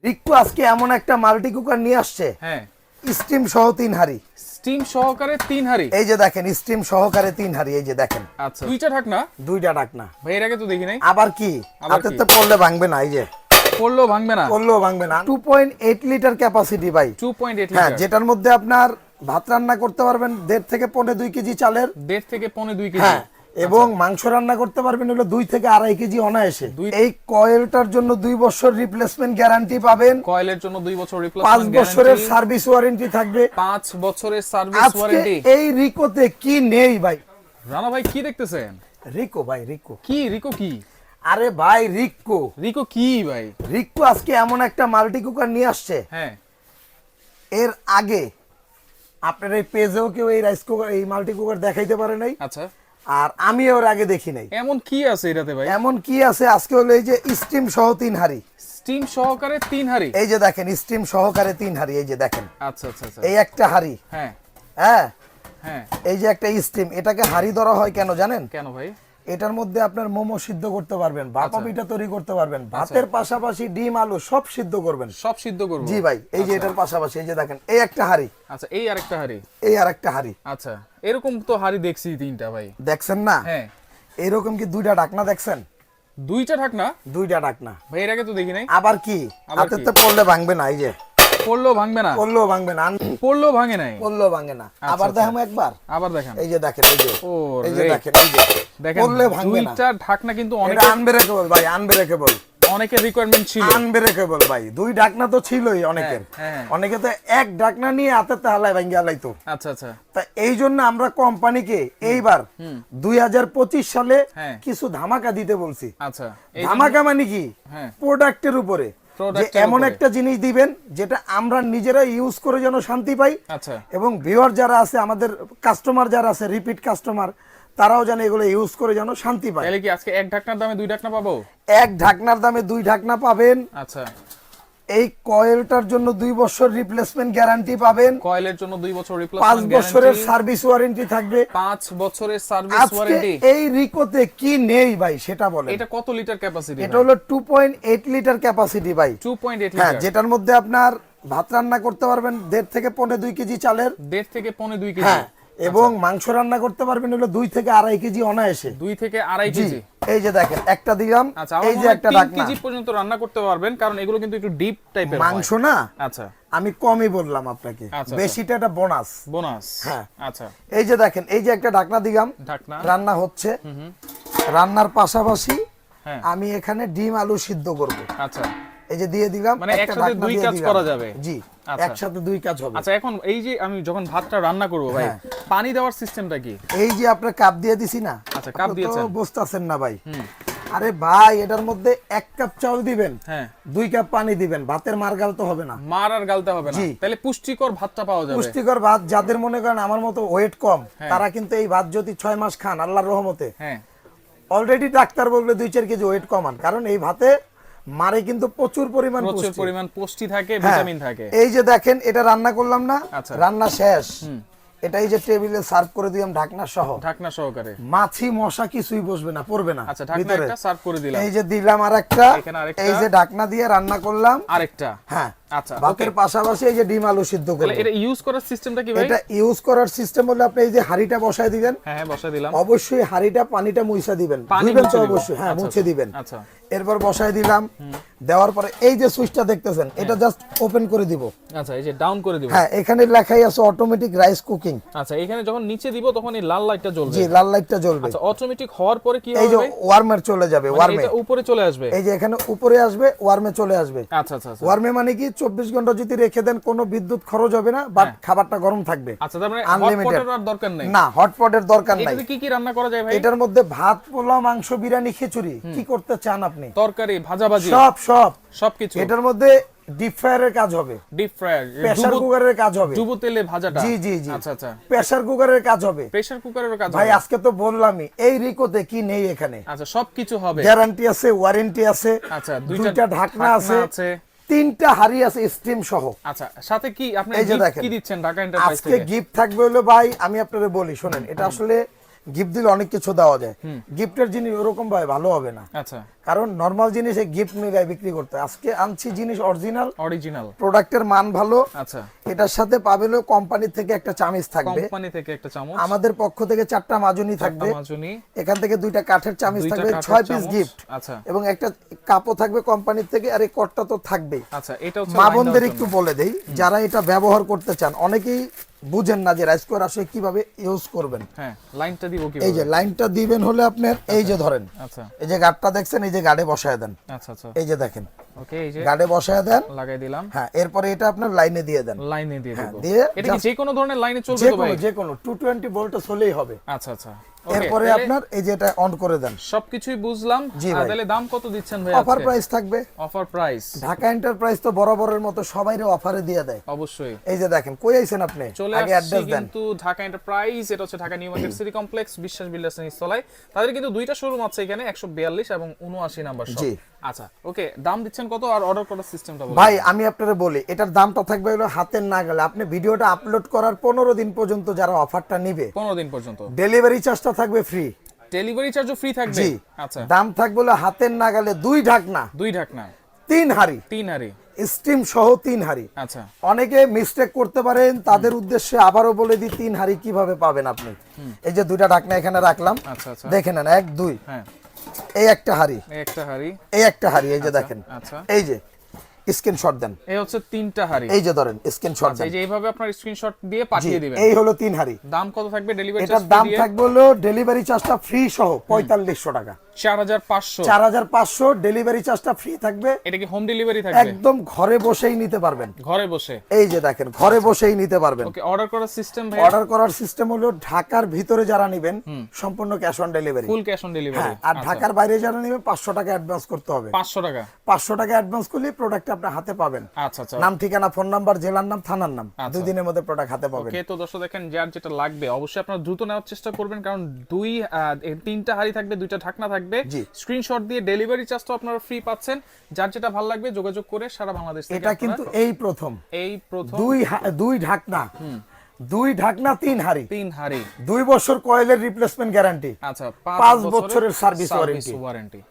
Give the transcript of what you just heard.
রিকু আজকে এমন একটা মাল্টি কুকার নিয়ে আসছে, হ্যাঁ স্টিম সহ 3 হাঁড়ি। স্টিম সহকারে 3 হাঁড়ি। এই যে দেখেন স্টিম সহকারে 3 হাঁড়ি, এই যে দেখেন। আচ্ছা, দুইটা ঢাকনা? দুইটা ঢাকনা ভাই, এর আগে তো দেখি নাই। আবার কি হাতে তো পড়লে ভাঙবে না, এই যে পড়লেও ভাঙবে না? পড়লেও ভাঙবে না। 2.8 লিটার ক্যাপাসিটি ভাই। 2.8 হ্যাঁ, লিটার। যেটার মধ্যে আপনার ভাত রান্না করতে পারবেন 1.5 থেকে 2.5 কেজি চালের। 1.5 থেকে 2.5 কেজি। হ্যাঁ, এবং মাংস রান্না করতে পারবেন হলো 2 থেকে 2.5 কেজি অনায়াসে। এই কয়েলটার জন্য 2 বছর রিপ্লেসমেন্ট গ্যারান্টি পাবেন। কয়েলের জন্য 2 বছর 5 রিপ্লেসমেন্ট বছরের গ্যারান্টি। সার্ভিস ওয়ারেন্টি থাকবে। 5 বছরের সার্ভিস আজকে ওয়ারেন্টি। এই রিকোতে কি নেই ভাই? রানা ভাই, কি দেখতেছেন? রিকো ভাই, রিকো। কি রিকো? কি আরে ভাই, রিকো। রিকো কি ভাই? রিকো আজকে এমন একটা মাল্টি কুকার নিয়ে আসছে, হ্যাঁ। এর আগে আপনার এই পেজেও কেউ এই রাইস কুকার, এই মাল্টি কুকার দেখাইতে পারে নাই। আচ্ছা, আর আমি ওর আগে দেখি নাই। এমন কি আছে এটাতে ভাই? এমন কি আছে আজকে হলো এই যে স্টিম সহ 3 হাঁড়ি। স্টিম সহকারে 3 হাঁড়ি। এই যে দেখেন স্টিম সহকারে 3 হাঁড়ি, এই যে দেখেন। আচ্ছা আচ্ছা আচ্ছা। এই একটা হাঁড়ি। হ্যাঁ হ্যাঁ, হ্যাঁ। এই যে একটা স্টিম, এটাকে হাঁড়ি ধরা হয় কেন জানেন? কেন ভাই? এটার মধ্যে আপনার মোমো সিদ্ধ করতে পারবেন, ভাপা আচ্ছা। পিঠা তৈরি করতে পারবেন, ভাতের পাশাপাশি ডিম আলু সব সিদ্ধ করবেন। সব সিদ্ধ করব? জি ভাই, এই যে এটার পাশাপাশি এই যে দেখেন এই একটা হাঁড়ি, আচ্ছা, এই আরেকটা হাঁড়ি, এই আরেকটা হাঁড়ি। আচ্ছা, এরকম তো হাঁড়ি দেখছি 3টা ভাই। দেখছেন না? হ্যাঁ। এরকম কি 2টা ঢাকনা দেখছেন? 2টা ঢাকনা? 2টা ঢাকনা। ভাই, এর আগে তো দেখি নাই। আবার কি হাতে তো পড়লে ভাঙবে না, এই যে পড়লেও ভাঙবে না? পড়লেও ভাঙবে না, পড়লেও ভাঙে নাই? পড়লেও ভাঙে না। আবার দেখাবো একবার। আবার দেখেন। এই যে দেখেন, এই যে ও এই যে রে। দেখেন, এই যে দেখেন, পড়লে ভাঙবে না। 2টা ঢাকনা কিন্তু অনেক এটা আনব্রেকেবল ভাই, আনব্রেকেবল। অনেকের রিকোয়ারমেন্ট ছিল। আনব্রেকেবল ভাই, 2 ঢাকনা তো ছিলই অনেকের। হ্যাঁ। অনেকে তো এক ঢাকনা নিয়ে হাতে হালাই ভাঙে হালাইতো। আচ্ছা আচ্ছা। তা এই জন্য আমরা কোম্পানিকে এইবার 2025 সালে হ্যাঁ। কিছু ধামাকা দিতে বলছি। আচ্ছা, ধামাকা মানে কি? হ্যাঁ। প্রোডাক্টের উপরে, যে প্রোডাক্টের এমন উপরে। একটা জিনিস দিবেন যেটা আমরা নিজেরা ইউজ করে যেন শান্তি পাই, আচ্ছা। এবং ভিউয়ার যারা আছে, আমাদের কাস্টমার যারা আছে, রিপিট কাস্টমার, তারাও যেন এগুলো ইউজ করে যেন শান্তি পায়। তাহলে কি আজকে এক ঢাকনার দামে 2 ঢাকনা পাবো? এক ঢাকনার দামে 2 ঢাকনা পাবেন। আচ্ছা। এই কয়েলটার জন্য 2 বছর রিপ্লেসমেন্ট গ্যারান্টি পাবেন। কয়েলের জন্য 2 বছর 5 রিপ্লেসমেন্ট বছরের গ্যারান্টি। সার্ভিস ওয়ারেন্টি থাকবে। 5 বছরের সার্ভিস আজকে ওয়ারেন্টি। এই রিকোতে কি নেই ভাই সেটা বলেন। এটা কত লিটার ক্যাপাসিটি? এটা হলো 2.8 লিটার ক্যাপাসিটি ভাই। 2.8 হ্যাঁ, লিটার। যেটার মধ্যে আপনার ভাত রান্না করতে পারবেন 1.5 থেকে 2.5 কেজি চালের। 1.5 থেকে 2.5 কেজি। হ্যাঁ, এবং মাংস রান্না করতে পারবেন হলো 2 থেকে 2.5 কেজি অনায়াসে। 2 থেকে 2.5 জি, কেজি। এই যে দেখেন একটা দিলাম, আচ্ছা, এই যে একটা 3 ঢাকনা। কেজি পর্যন্ত রান্না করতে পারবেন, কারণ এগুলো কিন্তু একটু ডিপ টাইপের মাংস না, আচ্ছা, আমি কমই বললাম আপনাকে, আচ্ছা। বেশিটা এটা বোনাস। বোনাস। হ্যাঁ। আচ্ছা। এই যে দেখেন এই যে একটা ঢাকনা দিলাম, ঢাকনা। রান্না হচ্ছে। রান্নার পাশাপাশি হ্যাঁ। আমি এখানে ডিম আলু সিদ্ধ করব। আচ্ছা, এই যে দিয়ে দিলাম, মানে একটা একসাথে ঢাকনা 2 দিয়ে কাজ দিলাম। করা যাবে। জি, আচ্ছা। একসাথে 2 কাজ হবে। আচ্ছা, এখন এই যে আমি যখন ভাতটা রান্না করব ভাই, হ্যাঁ। পানি দেওয়ার সিস্টেমটা কি? এই যে আপনার কাপ দিয়ে দিছি না। আচ্ছা, কাপ আপনি তো দিয়েছেন। বুঝতাছেন না ভাই। আরে ভাই, এটার মধ্যে 1 কাপ চাউল দিবেন, হ্যাঁ। 2 কাপ পানি দিবেন, ভাতের মার গালতে হবে না। মার আর গালতে হবে না। জি। তাহলে পুষ্টিকর ভাতটা পাওয়া যাবে। পুষ্টিকর ভাত যাদের মনে করেন আমার মতো ওয়েট কম, তারা কিন্তু এই ভাত যদি 6 মাস খান আল্লাহর রহমতে, হ্যাঁ। অলরেডি ডাক্তার বলবে 2-4 কেজি ওয়েট কমান, কারণ এই ভাতে মারে কিন্তু প্রচুর পরিমাণ প্রচুর পুষ্টি। পরিমাণ পুষ্টি থাকে, হ্যাঁ, ভিটামিন থাকে। এই যে দেখেন এটা রান্না করলাম না, আচ্ছা। রান্না শেষ। এটা এই যে টেবিলে সার্ভ করে দিলাম ঢাকনা সহ। ঢাকনা সহকারে। মাছি মশা কিছুই বসবে না, পড়বে না আচ্ছা, ঢাকনা ভিতরে। একটা সার্ভ করে দিলাম। এই যে দিলাম আরেকটা, এখানে আরেকটা। এই যে ঢাকনা দিয়ে রান্না করলাম আরেকটা। হ্যাঁ। আচ্ছা, ভাতের পাশাপাশি এই যে ডিম আলু সিদ্ধ তাহলে করব। এটা ইউজ করার সিস্টেমটা কি ভাই? এটা ইউজ করার সিস্টেম হলো আপনি এই যে হাঁড়িটা বসায় দিবেন, হ্যাঁ হ্যাঁ, বসাই দিলাম। অবশ্যই হাঁড়িটা পানিটা মুইছা দিবেন, পানি ধুইবেন মুছে তো দিব। অবশ্যই, হ্যাঁ আচ্ছা, মুছে দিবেন। আচ্ছা। এরপর বসায় দিলাম, দেওয়ার পরে এই যে সুইচটা দেখতেছেন এটা জাস্ট ওপেন করে দিব। আচ্ছা, এই যে ডাউন করে দিব। হ্যাঁ, এখানে লেখাই আছে অটোমেটিক রাইস কুকিং। আচ্ছা, এখানে যখন নিচে দিব তখন এই লাল লাইটটা জ্বলবে। জি, লাল লাইটটা জ্বলবে। আচ্ছা, অটোমেটিক হওয়ার পরে কি এই যে হবে? ওয়ার্মের চলে যাবে, মানে ওয়ার্মে। এটা উপরে চলে আসবে। এই যে এখানে উপরে আসবে, ওয়ার্মে চলে আসবে। আচ্ছা আচ্ছা আচ্ছা। ওয়ার্মে মানে কি 24 ঘন্টা যদি রেখে দেন কোনো বিদ্যুৎ খরচ হবে না, বাট খাবারটা গরম থাকবে। আচ্ছা, তার মানে Unlimited। হটপটের আর দরকার নেই। না, হটপটের দরকার নাই। এটাতে কি কি রান্না করা যায় ভাই? এটার মধ্যে ভাত, পোলাও, মাংস, বিরিয়ানি, খিচুড়ি কি করতে চান আপনি? তরকারি, ভাজাভাজি, সব সব সবকিছু। এটার মধ্যে ডিপ ফ্রায়ারের কাজ হবে, ডিপ ফ্রায়ার, প্রেসার কুকারের কাজ হবে। ডুবো তেলে ভাজাটা। জি জি জি। আচ্ছা আচ্ছা। প্রেসার কুকারের কাজ হবে। প্রেসার কুকারেরও কাজ ভাই হবে। আজকে তো বললামই এই রিকোতে কি নেই এখানে। আচ্ছা, সবকিছু হবে। গ্যারান্টি আছে, ওয়ারেন্টি আছে। আচ্ছা, 2টা ঢাকনা আছে, 3টা হাঁড়ি আছে স্টিম সহ। আচ্ছা, সাথে কি আপনি এই যে দেখেন, কি দিচ্ছেন ঢাকা এন্টারপ্রাইজ আজকে থেকে? গিফট থাকবে হলো ভাই, আমি আপনাদের বলি শুনেন, এটা আসলে গিফট দিলে অনেক কিছু দেওয়া যায়, গিফটের জিনিস ওরকম ভাই ভালো হবে না। আচ্ছা, কারণ নরমাল জিনিসে গিফট মিলাই বিক্রি করতে হয়। আজকে আনছি জিনিস অরিজিনাল, অরিজিনাল। প্রোডাক্টের মান ভালো। আচ্ছা, এটার সাথে পাবেন কোম্পানি থেকে একটা চামিচ থাকবে, কোম্পানি থেকে একটা চামচ, আমাদের পক্ষ থেকে 4টা মাজুনি থাকবে, মাজুনি, এখান থেকে 2টা কাঠের চামিচ দুইটা থাকবে, কাঠের 6 পিস চামচ। গিফট, আচ্ছা এবং একটা কাপও থাকবে কোম্পানি থেকে, আর এই কটটা তো থাকবেই। আচ্ছা, এটা হচ্ছে মা line বোনদের দেওয়ার একটু জন্য। বলে দেই, যারা এটা ব্যবহার করতে চান, অনেকেই বুঝেন না যে রাইস কুকার আসলে কিভাবে ইউজ করবেন। হ্যাঁ, লাইনটা দিব কি? এই যে লাইনটা দিবেন হলে আপনার এই যে ধরেন, আচ্ছা এই যে গাড়টা দেখছেন, এই যে গাড়ে বসায় দেন, আচ্ছা আচ্ছা, এই যে দেখেন ওকে, এই যে গাড়ে বসায় দেন, লাগাই দিলাম, হ্যাঁ, এরপরে এটা আপনার লাইনে দিয়ে দেন, লাইনে দিয়ে হ্যাঁ, দেব। দিয়ে এটা কি যে কোনো ধরনের লাইনে চলবে যে তো কোনো ভাই? যে কোনো 220 ভোল্টেজ হলেই হবে। আচ্ছা আচ্ছা, ওকে, এরপরে তাহলে আপনার এই যে এটা অন করে দেন। সবকিছুই বুঝলাম। জি আর ভাই। তাহলে দাম কত দিচ্ছেন ভাই? অফার প্রাইস থাকবে। অফার প্রাইস ঢাকা এন্টারপ্রাইজ তো বরাবরের মতো সবাইরে অফারে দিয়ে দেয়। অবশ্যই। এই যে দেখেন, কই আইছেন আপনি, চলে আগে আসছি অ্যাড্রেস দেন। কিন্তু ঢাকা এন্টারপ্রাইজ, এটা হচ্ছে Dhaka new market city complex, বিশ্বাস বিল্ডার্স এর নিচতলায়। তাদের কিন্তু দুইটা শোরুম আছে এখানে, 142 এবং 79 নাম্বার শপ। জি। আচ্ছা, ওকে, দাম দিচ্ছেন কত আর অর্ডার করার সিস্টেমটা বলুন। ভাই আমি আপনারা বলি, এটার দামটা থাকবে হলো হাতের নাগালে। আপনি ভিডিওটা আপলোড করার 15 দিন পর্যন্ত যারা অফারটা নিবে, 15 দিন পর্যন্ত ডেলিভারি চার্জটা থাকবে ফ্রি। ডেলিভারি চার্জও ফ্রি থাকবে? জি। আচ্ছা, দাম থাকবে হলো হাতের নাগালে 2 ঢাকনা, 2 ঢাকনা, 3 হাঁড়ি, 3 হাঁড়ি। স্টিম সহ 3 হাঁড়ি। আচ্ছা, অনেকে মিস্টেক করতে পারেন, তাদের উদ্দেশ্যে আবারও বলে দিই 3 হাঁড়ি কিভাবে পাবেন আপনি। এই যে 2টা ঢাকনা এখানে রাখলাম, আচ্ছা আচ্ছা, দেখে নেন, 1 2, হ্যাঁ, এই একটা হাঁড়ি, এই একটা হাঁড়ি, এই একটা হাঁড়ি, এই যে দেখেন, আচ্ছা, এই যে স্ক্রিনশট দেন, এই হচ্ছে 3টা হাঁড়ি। এই যে ধরেন স্ক্রিনশট আচ্ছা, দেন। এই যে এইভাবে আপনার স্ক্রিনশট দিয়ে জি, পাঠিয়ে দিবেন। এই হলো 3 হাঁড়ি। দাম কত থাকবে ডেলিভারি এটার চার্জ দাম দিয়ে? থাকবে হলো ডেলিভারি চার্জটা ফ্রি সহ 4500 টাকা। 4500। 4500 ডেলিভারি চার্জটা ফ্রি থাকবে। এটা কি হোম ডেলিভারি থাকবে? একদম ঘরে বসেই নিতে পারবেন। ঘরে বসে? এই যে দেখেন, ঘরে বসেই নিতে পারবেন। ওকে, অর্ডার করার সিস্টেম ভাই? অর্ডার করার সিস্টেম হলো ঢাকার ভিতরে যারা নেবেন সম্পূর্ণ cash on delivery, full cash on delivery. আর ঢাকার বাইরে যারা নেবেন 500 টাকা অ্যাডভান্স করতে হবে। 500 টাকা? 500 টাকা অ্যাডভান্স করলে প্রোডাক্ট আপনার হাতে পাবেন। আচ্ছা আচ্ছা, নাম, ঠিকানা, ফোন নাম্বার, জেলার নাম, থানার নাম, 2 দিনের মধ্যে প্রোডাক্ট হাতে পাবেন। ওকে, তো দর্শক দেখেন, যার যেটা লাগবে অবশ্যই আপনারা দ্রুত নেওয়ার চেষ্টা করবেন, কারণ 3টা হাঁড়ি থাকবে, 2টা ঢাকনা থাকবে। জি। স্ক্রিনশট দিয়ে ডেলিভারি চার্জটা আপনারা ফ্রি পাচ্ছেন। যার যেটা ভালো লাগবে যোগাযোগ করে সারা বাংলাদেশ থেকে এটা কিন্তু এই প্রথম এই প্রথম 2 ঢাকনা, 2 ঢাকনা 3 হাঁড়ি, 3 হাঁড়ি, 2 বছর কয়েলের রিপ্লেসমেন্ট গ্যারান্টি, আচ্ছা, 5 বছরের সার্ভিস ওয়ারেন্টি। ওয়ারেন্টি।